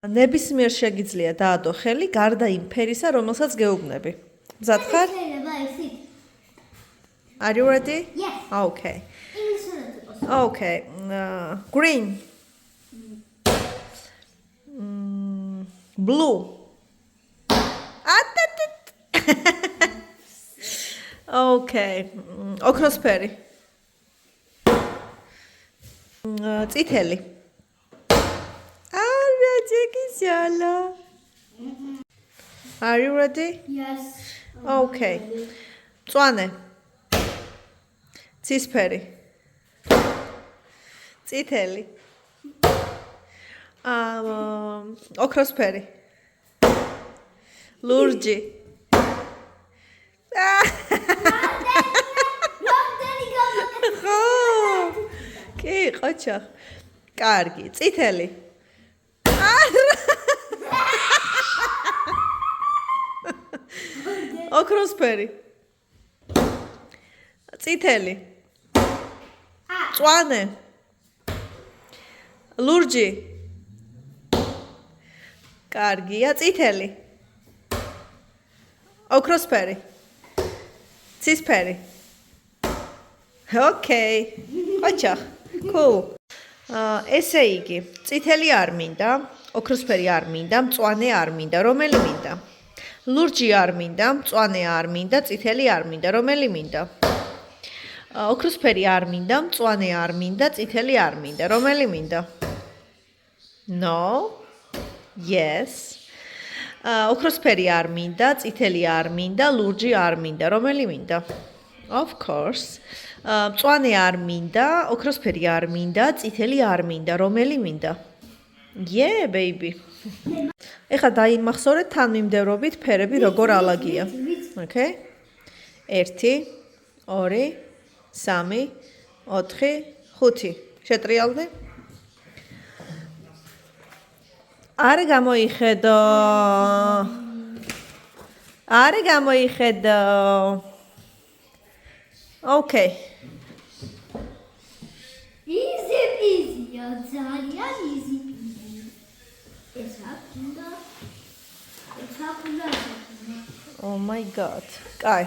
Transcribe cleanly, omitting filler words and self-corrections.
ნებისმიერ შეგიძლია დაადო ხელი გარდა იმ ფერისა, რომელსაც გეუბნები. მზად ხარ? Are you ready? Yes. Okay. Okay. Green. Blue. Okay. ოქროსფერი. წითელი. Are you ready? Yes. Okay. მწვანე. ცისფერი. წითელი. ოქროსფერი. ლურჯი. კი, ყოჩა. კარგი, წითელი. ოქროსფერი. წითელი. მწვანე. ლურჯი. კარგია, წითელი. ოქროსფერი. ცისფერი. Okay. ყოჩა. Cool. ესე იგი, წითელი არ მინდა, ოქროსფერი არ მინდა, მწვანე არ მინდა, რომელი მინდა? ლურჯი არ მინდა, მწვანე არ მინდა, წითელი არ მინდა, რომელი მინდა? ოქროსფერი არ მინდა, მწვანე არ მინდა, წითელი არ მინდა, რომელი მინდა? No. Yes. ოქროსფერი არ მინდა, წითელი არ მინდა, ლურჯი არ მინდა, რომელი მინდა? Of course. მწვანე არ მინდა, ოქროსფერი არ მინდა, წითელი არ მინდა, რომელი მინდა? Yeah, baby. ეხლა დაიმახსოვრეთ თანმიმდევრობით ფერები როგორ ალაგია. Okay? 1 2 3 4 5. შეტრიალდი? არ გამოიხედო. არ გამოიხედო. Okay. Easy peasy. ძალიან easy peasy. ეს აკუნდა. Oh my god. კაი.